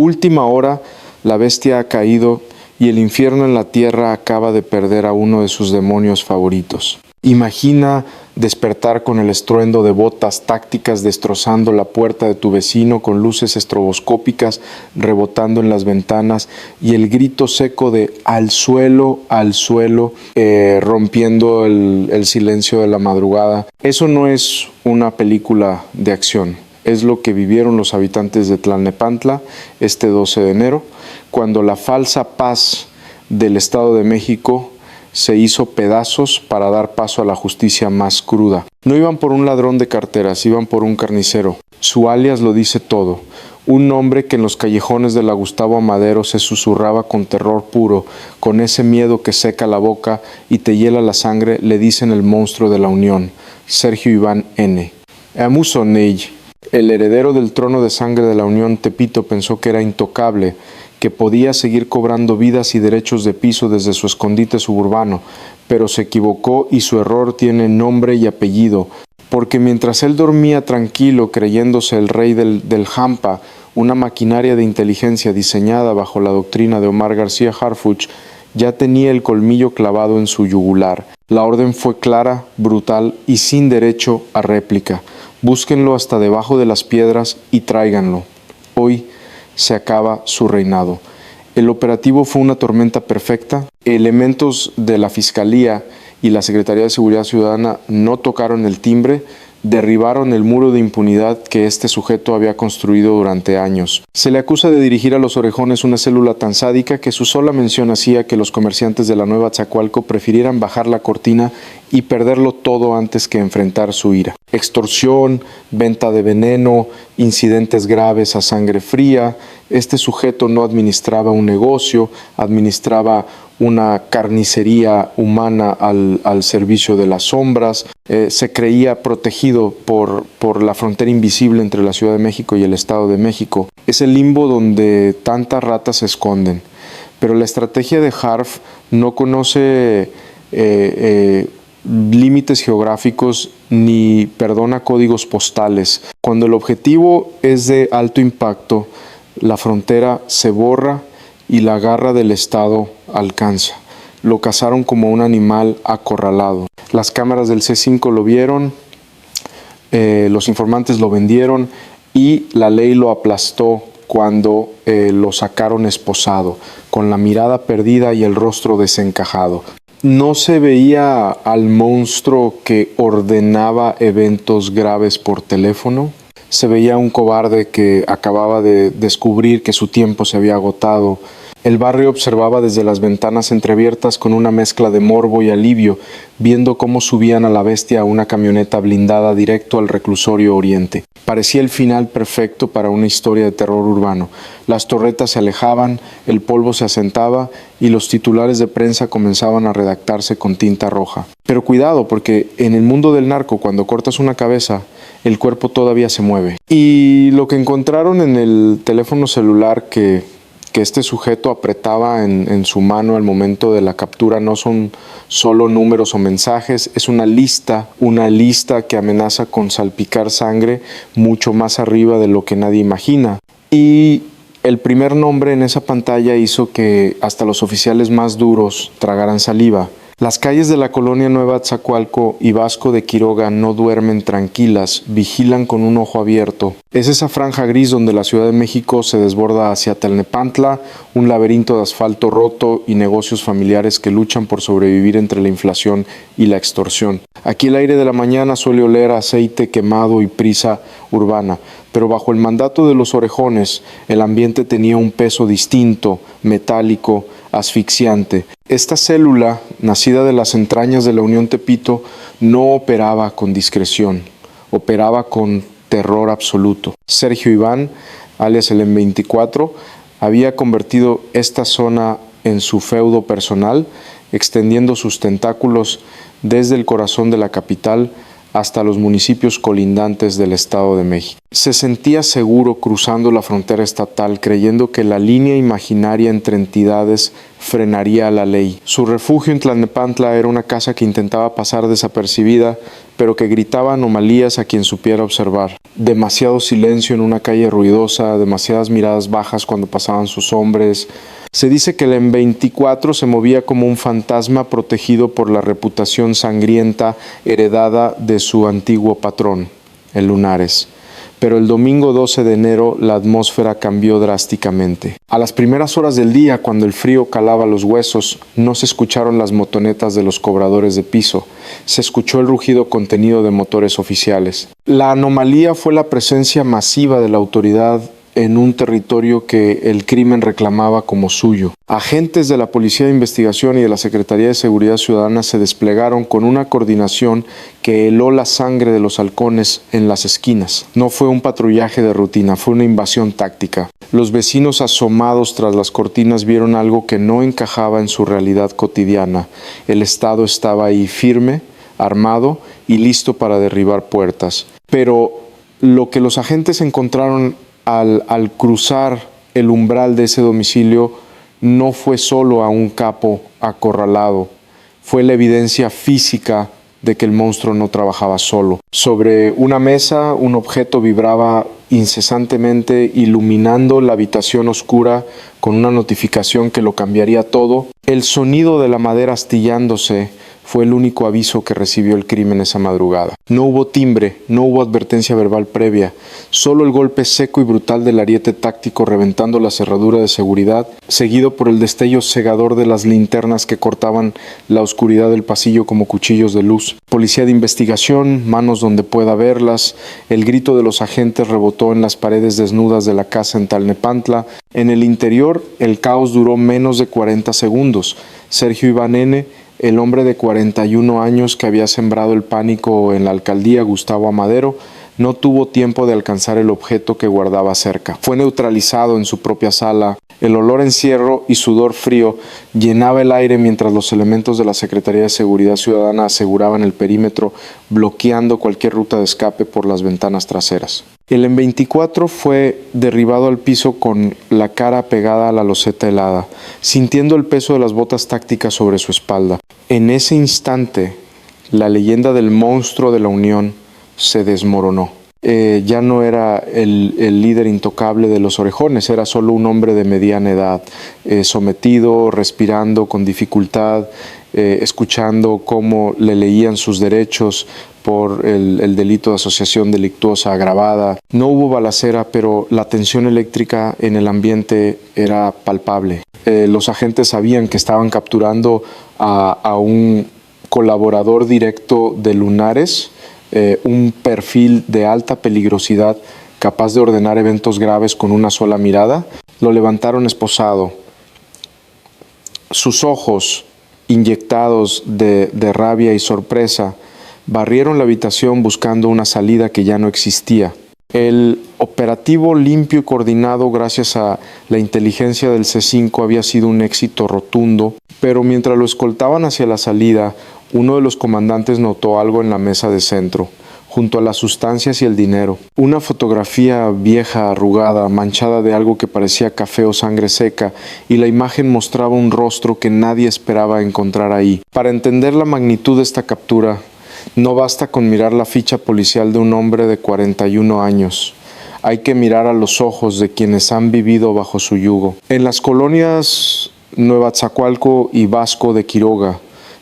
Última hora, la bestia ha caído y el infierno en la tierra acaba de perder a uno de sus demonios favoritos. Imagina despertar con el estruendo de botas tácticas destrozando la puerta de tu vecino con luces estroboscópicas rebotando en las ventanas y el grito seco de al suelo, rompiendo el silencio de la madrugada. Eso no es una película de acción. Es lo que vivieron los habitantes de Tlalnepantla este 12 de enero, cuando la falsa paz del Estado de México se hizo pedazos para dar paso a la justicia más cruda. No iban por un ladrón de carteras, iban por un carnicero. Su alias lo dice todo. Un nombre que en los callejones de la Gustavo Amadero se susurraba con terror puro, con ese miedo que seca la boca y te hiela la sangre, le dicen el monstruo de la Unión, Sergio Iván N. Amusonei, el heredero del trono de sangre de la Unión Tepito, pensó que era intocable, que podía seguir cobrando vidas y derechos de piso desde su escondite suburbano, pero se equivocó y su error tiene nombre y apellido, porque mientras él dormía tranquilo creyéndose el rey del Hampa, una maquinaria de inteligencia diseñada bajo la doctrina de Omar García Harfuch, ya tenía el colmillo clavado en su yugular. La orden fue clara, brutal y sin derecho a réplica. Búsquenlo hasta debajo de las piedras y tráiganlo. Hoy se acaba su reinado. El operativo fue una tormenta perfecta. Elementos de la Fiscalía y la Secretaría de Seguridad Ciudadana no tocaron el timbre, derribaron el muro de impunidad que este sujeto había construido durante años. Se le acusa de dirigir a los Orejones una célula tan sádica que su sola mención hacía que los comerciantes de la Nueva Tzacualco prefirieran bajar la cortina y perderlo todo antes que enfrentar su ira. Extorsión, venta de veneno, incidentes graves a sangre fría. Este sujeto no administraba un negocio, administraba una carnicería humana al servicio de las sombras. Se creía protegido por la frontera invisible entre la Ciudad de México y el Estado de México. Es el limbo donde tantas ratas se esconden. Pero la estrategia de Harf no conoce límites geográficos ni perdona códigos postales. Cuando el objetivo es de alto impacto, la frontera se borra y la garra del Estado alcanza. Lo cazaron como un animal acorralado. Las cámaras del C5 lo vieron, los informantes lo vendieron y la ley lo aplastó cuando lo sacaron esposado, con la mirada perdida y el rostro desencajado. No se veía al monstruo que ordenaba eventos graves por teléfono. Se veía un cobarde que acababa de descubrir que su tiempo se había agotado. El barrio observaba desde las ventanas entreabiertas con una mezcla de morbo y alivio, viendo cómo subían a la bestia a una camioneta blindada directo al reclusorio Oriente. Parecía el final perfecto para una historia de terror urbano. Las torretas se alejaban, el polvo se asentaba y los titulares de prensa comenzaban a redactarse con tinta roja. Pero cuidado, porque en el mundo del narco, cuando cortas una cabeza, el cuerpo todavía se mueve. Y lo que encontraron en el teléfono celular que este sujeto apretaba en su mano al momento de la captura no son solo números o mensajes, es una lista que amenaza con salpicar sangre mucho más arriba de lo que nadie imagina. Y el primer nombre en esa pantalla hizo que hasta los oficiales más duros tragaran saliva. Las calles de la colonia Nueva Tzacualco y Vasco de Quiroga no duermen tranquilas, vigilan con un ojo abierto. Es esa franja gris donde la Ciudad de México se desborda hacia Tlalnepantla, un laberinto de asfalto roto y negocios familiares que luchan por sobrevivir entre la inflación y la extorsión. Aquí el aire de la mañana suele oler a aceite quemado y prisa urbana, pero bajo el mandato de los Orejones, el ambiente tenía un peso distinto, metálico, asfixiante. Esta célula, nacida de las entrañas de la Unión Tepito, no operaba con discreción, operaba con terror absoluto. Sergio Iván, alias el M24, había convertido esta zona en su feudo personal, extendiendo sus tentáculos desde el corazón de la capital hasta los municipios colindantes del Estado de México. Se sentía seguro cruzando la frontera estatal, creyendo que la línea imaginaria entre entidades frenaría a la ley. Su refugio en Tlalnepantla era una casa que intentaba pasar desapercibida, pero que gritaba anomalías a quien supiera observar. Demasiado silencio en una calle ruidosa, demasiadas miradas bajas cuando pasaban sus hombres. Se dice que el M24 se movía como un fantasma protegido por la reputación sangrienta heredada de su antiguo patrón, el Lunares. Pero el domingo 12 de enero la atmósfera cambió drásticamente. A las primeras horas del día, cuando el frío calaba los huesos, no se escucharon las motonetas de los cobradores de piso. Se escuchó el rugido contenido de motores oficiales. La anomalía fue la presencia masiva de la autoridad en un territorio que el crimen reclamaba como suyo. Agentes de la Policía de Investigación y de la Secretaría de Seguridad Ciudadana se desplegaron con una coordinación que heló la sangre de los halcones en las esquinas. No fue un patrullaje de rutina, fue una invasión táctica. Los vecinos asomados tras las cortinas vieron algo que no encajaba en su realidad cotidiana. El Estado estaba ahí firme, armado y listo para derribar puertas. Pero lo que los agentes encontraron al cruzar el umbral de ese domicilio no fue solo a un capo acorralado, fue la evidencia física de que el monstruo no trabajaba solo. Sobre una mesa, un objeto vibraba incesantemente, iluminando la habitación oscura con una notificación que lo cambiaría todo. El sonido de la madera astillándose fue el único aviso que recibió el crimen esa madrugada. No hubo timbre, no hubo advertencia verbal previa, solo el golpe seco y brutal del ariete táctico reventando la cerradura de seguridad, seguido por el destello cegador de las linternas que cortaban la oscuridad del pasillo como cuchillos de luz. Policía de investigación, manos donde pueda verlas, el grito de los agentes rebotó en las paredes desnudas de la casa en Tlalnepantla. En el interior, el caos duró menos de 40 segundos. Sergio Iván N., el hombre de 41 años que había sembrado el pánico en la alcaldía Gustavo Amadero, no tuvo tiempo de alcanzar el objeto que guardaba cerca. Fue neutralizado en su propia sala. El olor a encierro y sudor frío llenaba el aire mientras los elementos de la Secretaría de Seguridad Ciudadana aseguraban el perímetro, bloqueando cualquier ruta de escape por las ventanas traseras. El M24 fue derribado al piso con la cara pegada a la loseta helada, sintiendo el peso de las botas tácticas sobre su espalda. En ese instante, la leyenda del monstruo de la Unión se desmoronó. Ya no era el líder intocable de los Orejones, era solo un hombre de mediana edad, sometido, respirando con dificultad, escuchando cómo le leían sus derechos por el delito de asociación delictuosa agravada. No hubo balacera, pero la tensión eléctrica en el ambiente era palpable. Los agentes sabían que estaban capturando a un colaborador directo de Lunares, un perfil de alta peligrosidad capaz de ordenar eventos graves con una sola mirada. Lo levantaron esposado. Sus ojos, inyectados de rabia y sorpresa, barrieron la habitación buscando una salida que ya no existía. El operativo limpio y coordinado gracias a la inteligencia del C5 había sido un éxito rotundo, pero mientras lo escoltaban hacia la salida, uno de los comandantes notó algo en la mesa de centro, junto a las sustancias y el dinero. Una fotografía vieja, arrugada, manchada de algo que parecía café o sangre seca, y la imagen mostraba un rostro que nadie esperaba encontrar ahí. Para entender la magnitud de esta captura, no basta con mirar la ficha policial de un hombre de 41 años. Hay que mirar a los ojos de quienes han vivido bajo su yugo. En las colonias Nueva Tzacualco y Vasco de Quiroga,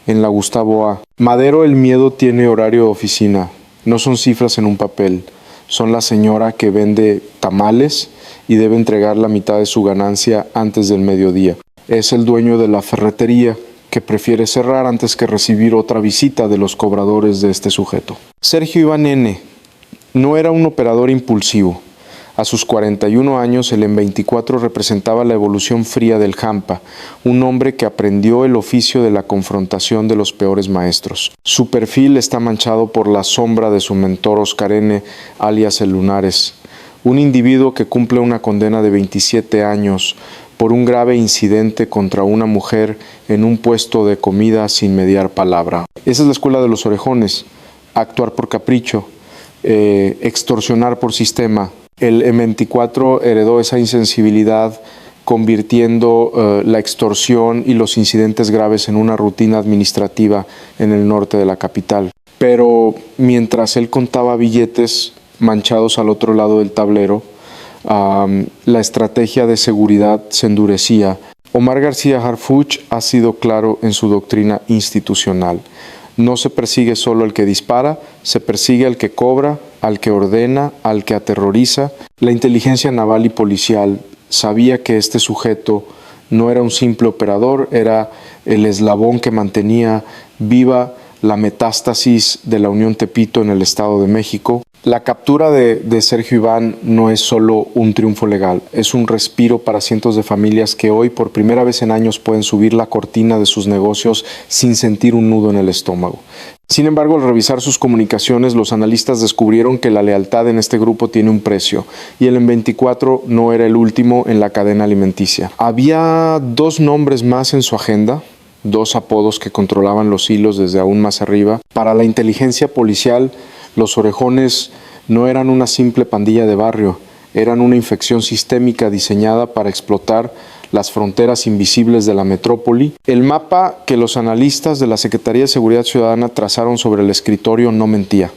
en la Gustavo A. Madero, el miedo tiene horario de oficina. No son cifras en un papel. Son la señora que vende tamales y debe entregar la mitad de su ganancia antes del mediodía. Es el dueño de la ferretería que prefiere cerrar antes que recibir otra visita de los cobradores de este sujeto. Sergio Iván N. no era un operador impulsivo. A sus 41 años, el M24 representaba la evolución fría del Hampa, un hombre que aprendió el oficio de la confrontación de los peores maestros. Su perfil está manchado por la sombra de su mentor Oscar N., alias el Lunares, un individuo que cumple una condena de 27 años por un grave incidente contra una mujer en un puesto de comida sin mediar palabra. Esa es la escuela de los Orejones: actuar por capricho, extorsionar por sistema. El M24 heredó esa insensibilidad, convirtiendo la extorsión y los incidentes graves en una rutina administrativa en el norte de la capital. pero mientras él contaba billetes manchados al otro lado del tablero, la estrategia de seguridad se endurecía. Omar García Harfuch ha sido claro en su doctrina institucional. No se persigue solo al que dispara, se persigue al que cobra, al que ordena, al que aterroriza. La inteligencia naval y policial sabía que este sujeto no era un simple operador, era el eslabón que mantenía viva la metástasis de la Unión Tepito en el Estado de México. La captura de Sergio Iván no es solo un triunfo legal, es un respiro para cientos de familias que hoy por primera vez en años pueden subir la cortina de sus negocios sin sentir un nudo en el estómago. Sin embargo, al revisar sus comunicaciones, los analistas descubrieron que la lealtad en este grupo tiene un precio y el M24 no era el último en la cadena alimenticia. Había 2 nombres más en su agenda, 2 apodos que controlaban los hilos desde aún más arriba. Para la inteligencia policial, los Orejones no eran una simple pandilla de barrio, eran una infección sistémica diseñada para explotar las fronteras invisibles de la metrópoli. El mapa que los analistas de la Secretaría de Seguridad Ciudadana trazaron sobre el escritorio no mentía.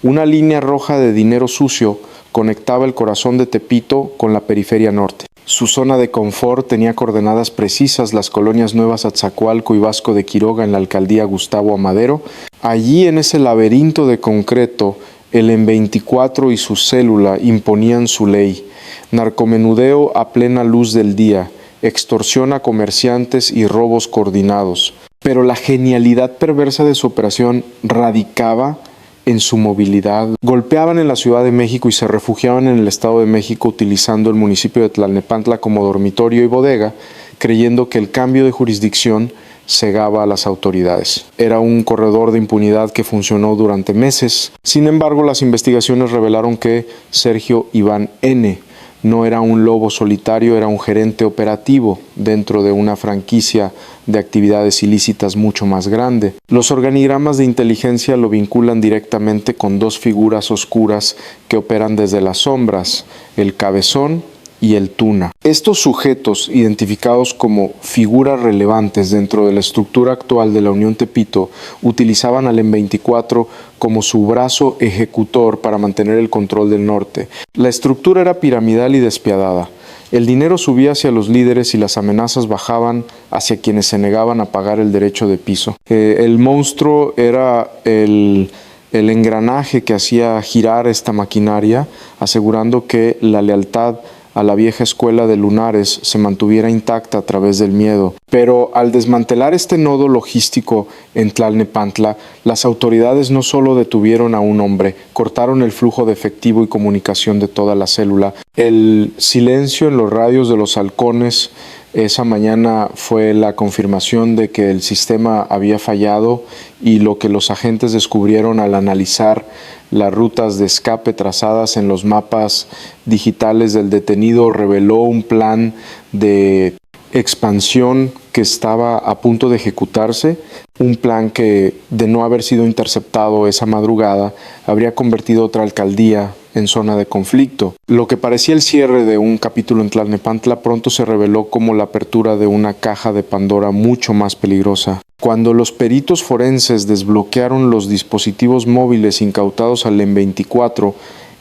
Una línea roja de dinero sucio conectaba el corazón de Tepito con la periferia norte. Su zona de confort tenía coordenadas precisas las colonias Nuevas Atzacoalco y Vasco de Quiroga en la alcaldía Gustavo Amadero. Allí, en ese laberinto de concreto, el M24 y su célula imponían su ley. Narcomenudeo a plena luz del día, extorsión a comerciantes y robos coordinados. Pero la genialidad perversa de su operación radicaba en su movilidad. Golpeaban en la Ciudad de México y se refugiaban en el Estado de México utilizando el municipio de Tlalnepantla como dormitorio y bodega, creyendo que el cambio de jurisdicción cegaba a las autoridades. Era un corredor de impunidad que funcionó durante meses. Sin embargo, las investigaciones revelaron que Sergio Iván N. no era un lobo solitario, era un gerente operativo dentro de una franquicia de actividades ilícitas mucho más grande. Los organigramas de inteligencia lo vinculan directamente con 2 figuras oscuras que operan desde las sombras, el Cabezón y el Tuna. Estos sujetos, identificados como figuras relevantes dentro de la estructura actual de la Unión Tepito, utilizaban al M24 como su brazo ejecutor para mantener el control del norte. La estructura era piramidal y despiadada. El dinero subía hacia los líderes y las amenazas bajaban hacia quienes se negaban a pagar el derecho de piso. El monstruo era el engranaje que hacía girar esta maquinaria, asegurando que la lealtad a la vieja escuela de Lunares se mantuviera intacta a través del miedo. Pero al desmantelar este nodo logístico en Tlalnepantla, las autoridades no solo detuvieron a un hombre, cortaron el flujo de efectivo y comunicación de toda la célula. El silencio en los radios de los halcones esa mañana fue la confirmación de que el sistema había fallado y lo que los agentes descubrieron al analizar las rutas de escape trazadas en los mapas digitales del detenido reveló un plan de expansión que estaba a punto de ejecutarse, un plan que, de no haber sido interceptado esa madrugada, habría convertido otra alcaldía en zona de conflicto. Lo que parecía el cierre de un capítulo en Tlalnepantla pronto se reveló como la apertura de una caja de Pandora mucho más peligrosa. Cuando los peritos forenses desbloquearon los dispositivos móviles incautados al M24,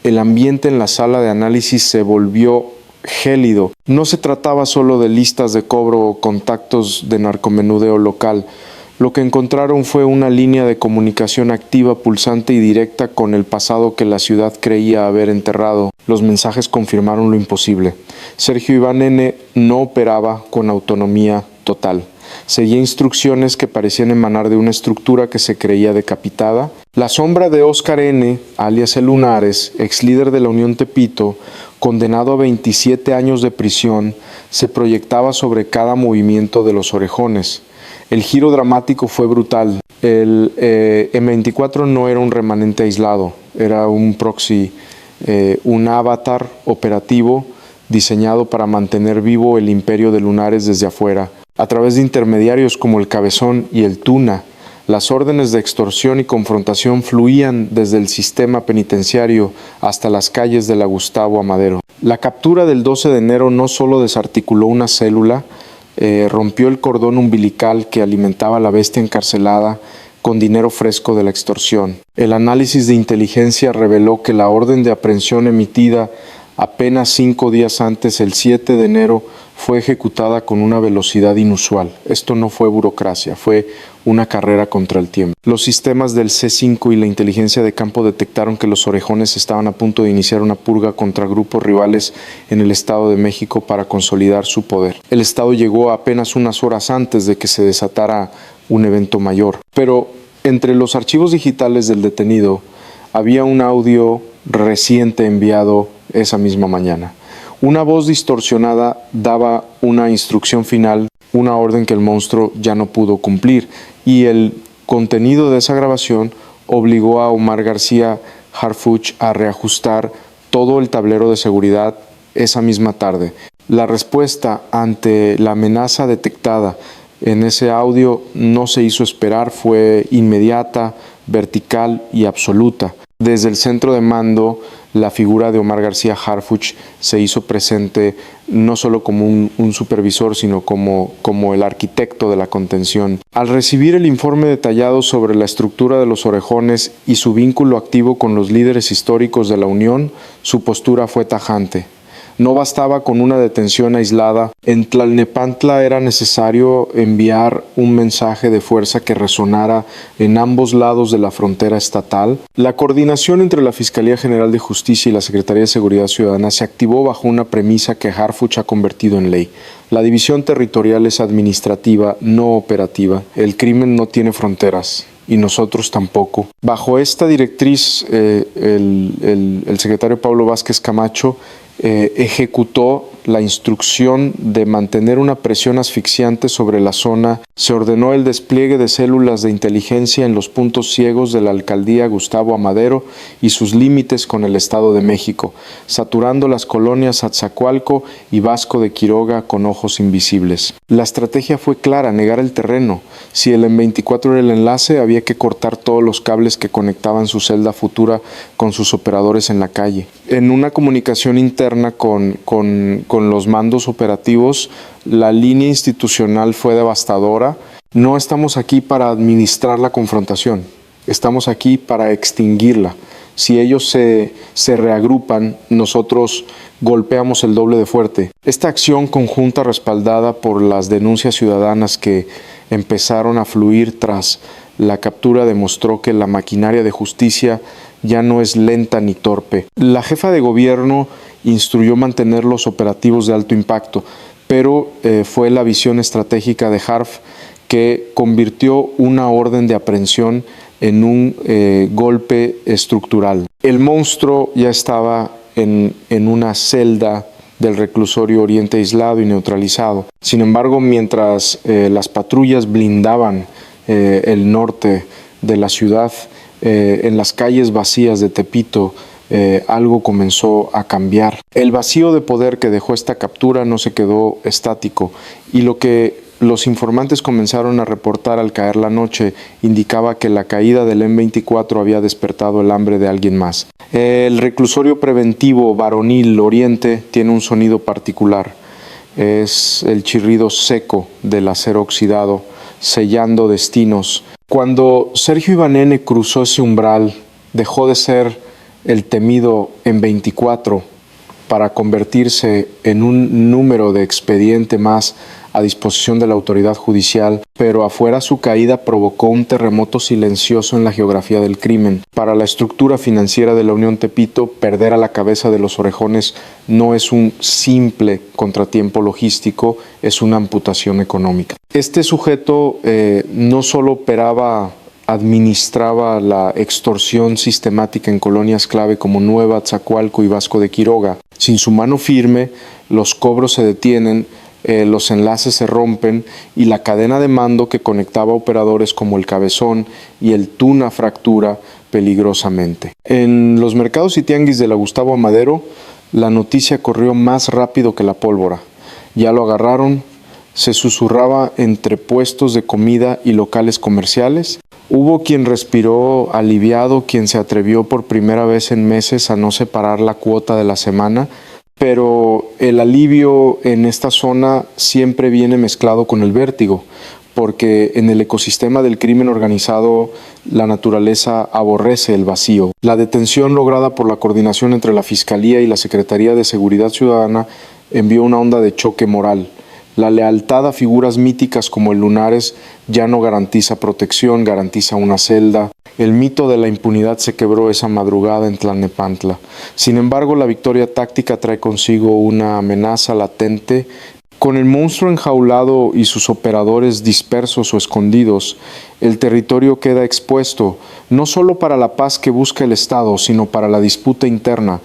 el ambiente en la sala de análisis se volvió gélido. No se trataba solo de listas de cobro o contactos de narcomenudeo local. Lo que encontraron fue una línea de comunicación activa, pulsante y directa con el pasado que la ciudad creía haber enterrado. Los mensajes confirmaron lo imposible. Sergio Iván N. no operaba con autonomía total. Seguía instrucciones que parecían emanar de una estructura que se creía decapitada. La sombra de Óscar N., alias el Lunares, ex líder de la Unión Tepito, condenado a 27 años de prisión, se proyectaba sobre cada movimiento de los Orejones. El giro dramático fue brutal. El M24 no era un remanente aislado, era un proxy, un avatar operativo diseñado para mantener vivo el imperio de Lunares desde afuera. A través de intermediarios como el Cabezón y el Tuna, las órdenes de extorsión y confrontación fluían desde el sistema penitenciario hasta las calles de la Gustavo Amadero. La captura del 12 de enero no solo desarticuló una célula, rompió el cordón umbilical que alimentaba a la bestia encarcelada con dinero fresco de la extorsión. El análisis de inteligencia reveló que la orden de aprehensión emitida apenas 5 días antes, el 7 de enero, fue ejecutada con una velocidad inusual. Esto no fue burocracia, fue una carrera contra el tiempo. Los sistemas del C5 y la inteligencia de campo detectaron que los orejones estaban a punto de iniciar una purga contra grupos rivales en el Estado de México para consolidar su poder. El Estado llegó apenas unas horas antes de que se desatara un evento mayor. Pero entre los archivos digitales del detenido había un audio reciente enviado esa misma mañana. Una voz distorsionada daba una instrucción final, una orden que el monstruo ya no pudo cumplir, y el contenido de esa grabación obligó a Omar García Harfuch a reajustar todo el tablero de seguridad esa misma tarde. La respuesta ante la amenaza detectada en ese audio no se hizo esperar, fue inmediata, vertical y absoluta. Desde el centro de mando, la figura de Omar García Harfuch se hizo presente no solo como un supervisor, sino como el arquitecto de la contención. Al recibir el informe detallado sobre la estructura de los orejones y su vínculo activo con los líderes históricos de la Unión, su postura fue tajante. No bastaba con una detención aislada. En Tlalnepantla era necesario enviar un mensaje de fuerza que resonara en ambos lados de la frontera estatal. La coordinación entre la Fiscalía General de Justicia y la Secretaría de Seguridad Ciudadana se activó bajo una premisa que Harfuch ha convertido en ley. La división territorial es administrativa, no operativa. El crimen no tiene fronteras. Y nosotros tampoco. Bajo esta directriz, el secretario Pablo Vázquez Camacho ejecutó la instrucción de mantener una presión asfixiante sobre la zona. Se ordenó el despliegue de células de inteligencia en los puntos ciegos de la alcaldía Gustavo Amadero y sus límites con el Estado de México, saturando las colonias Atzacoalco y Vasco de Quiroga con ojos invisibles. La estrategia fue clara: negar el terreno. Si el M24 era el enlace, había que cortar todos los cables que conectaban su celda futura con sus operadores en la calle. En una comunicación interna con los mandos operativos, la línea institucional fue devastadora. No estamos aquí para administrar la confrontación, estamos aquí para extinguirla. Si ellos se reagrupan, nosotros golpeamos el doble de fuerte. Esta acción conjunta, respaldada por las denuncias ciudadanas que empezaron a fluir tras la captura, demostró que la maquinaria de justicia ya no es lenta ni torpe. La jefa de gobierno instruyó mantener los operativos de alto impacto, pero fue la visión estratégica de Harf que convirtió una orden de aprehensión en un golpe estructural. El monstruo ya estaba en una celda del reclusorio Oriente aislado y neutralizado. Sin embargo, mientras las patrullas blindaban el norte de la ciudad, en las calles vacías de Tepito, algo comenzó a cambiar. El vacío de poder que dejó esta captura no se quedó estático, y lo que los informantes comenzaron a reportar al caer la noche indicaba que la caída del M24 había despertado el hambre de alguien más. El reclusorio preventivo varonil Oriente tiene un sonido particular. Es el chirrido seco del acero oxidado, sellando destinos. Cuando Sergio Ivanene cruzó ese umbral, dejó de ser el temido M24 para convertirse en un número de expediente más a disposición de la autoridad judicial, pero afuera su caída provocó un terremoto silencioso en la geografía del crimen. Para la estructura financiera de la Unión Tepito, perder a la cabeza de los orejones no es un simple contratiempo logístico, es una amputación económica. Este sujeto no solo administraba la extorsión sistemática en colonias clave como Nueva, Atzacoalco y Vasco de Quiroga. Sin su mano firme, los cobros se detienen, los enlaces se rompen y la cadena de mando que conectaba operadores como el Cabezón y el Tuna fractura peligrosamente. En los mercados y tianguis de la Gustavo Amadero, la noticia corrió más rápido que la pólvora. Ya lo agarraron, se susurraba entre puestos de comida y locales comerciales. Hubo quien respiró aliviado, quien se atrevió por primera vez en meses a no separar la cuota de la semana, pero el alivio en esta zona siempre viene mezclado con el vértigo, porque en el ecosistema del crimen organizado la naturaleza aborrece el vacío. La detención lograda por la coordinación entre la Fiscalía y la Secretaría de Seguridad Ciudadana envió una onda de choque moral. La lealtad a figuras míticas como el Lunares ya no garantiza protección, garantiza una celda. El mito de la impunidad se quebró esa madrugada en Tlalnepantla. Sin embargo, la victoria táctica trae consigo una amenaza latente. Con el monstruo enjaulado y sus operadores dispersos o escondidos, el territorio queda expuesto no solo para la paz que busca el Estado, sino para la disputa interna.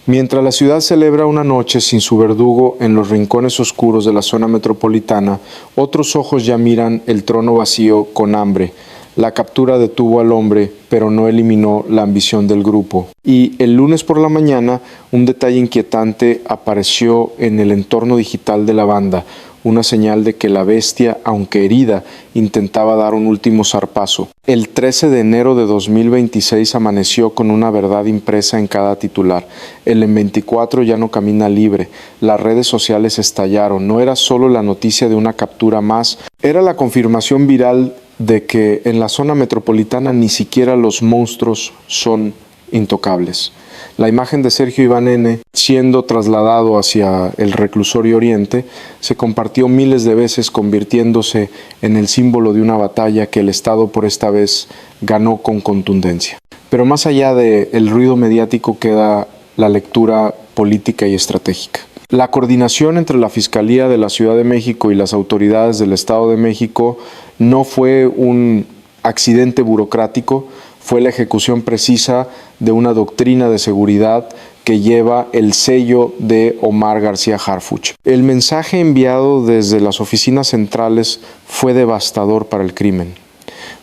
Mientras la ciudad celebra una noche sin su verdugo en los rincones oscuros de la zona metropolitana, otros ojos ya miran el trono vacío con hambre. La captura detuvo al hombre, pero no eliminó la ambición del grupo. Y el lunes por la mañana, un detalle inquietante apareció en el entorno digital de la banda, una señal de que la bestia, aunque herida, intentaba dar un último zarpazo. El 13 de enero de 2026 amaneció con una verdad impresa en cada titular. El M24 ya no camina libre. Las redes sociales estallaron. No era solo la noticia de una captura más, era la confirmación viral de que en la zona metropolitana ni siquiera los monstruos son intocables. La imagen de Sergio Iván N. siendo trasladado hacia el reclusorio Oriente se compartió miles de veces, convirtiéndose en el símbolo de una batalla que el Estado por esta vez ganó con contundencia. Pero más allá del ruido mediático queda la lectura política y estratégica. La coordinación entre la Fiscalía de la Ciudad de México y las autoridades del Estado de México no fue un accidente burocrático, fue la ejecución precisa de una doctrina de seguridad que lleva el sello de Omar García Harfuch. El mensaje enviado desde las oficinas centrales fue devastador para el crimen.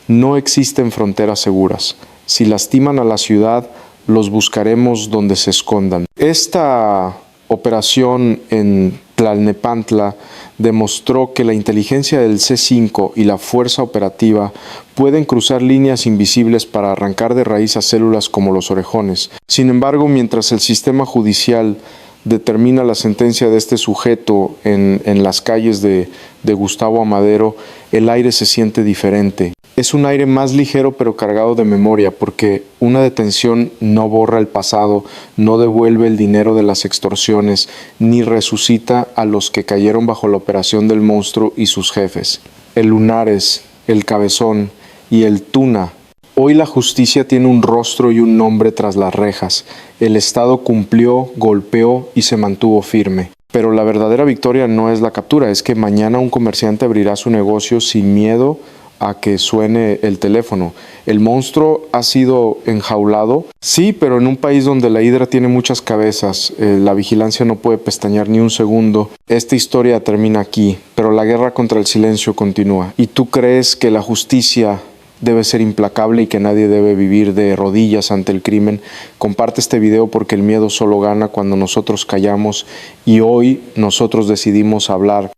No existen fronteras seguras. Si lastiman a la ciudad, los buscaremos donde se escondan. Esta operación en Tlalnepantla demostró que la inteligencia del C5 y la fuerza operativa pueden cruzar líneas invisibles para arrancar de raíz a células como los orejones. Sin embargo, mientras el sistema judicial determina la sentencia de este sujeto en las calles de Gustavo Amadero, el aire se siente diferente. Es un aire más ligero pero cargado de memoria, porque una detención no borra el pasado, no devuelve el dinero de las extorsiones, ni resucita a los que cayeron bajo la operación del monstruo y sus jefes. El Lunares, el Cabezón y el Tuna. Hoy la justicia tiene un rostro y un nombre tras las rejas. El Estado cumplió, golpeó y se mantuvo firme. Pero la verdadera victoria no es la captura, es que mañana un comerciante abrirá su negocio sin miedo a que suene el teléfono. El monstruo ha sido enjaulado, sí, pero en un país donde la hidra tiene muchas cabezas, la vigilancia no puede pestañear ni un segundo. Esta historia termina aquí, pero la guerra contra el silencio continúa. ¿Y tú crees que la justicia debe ser implacable y que nadie debe vivir de rodillas ante el crimen? Comparte este video porque el miedo solo gana cuando nosotros callamos, y hoy nosotros decidimos hablar.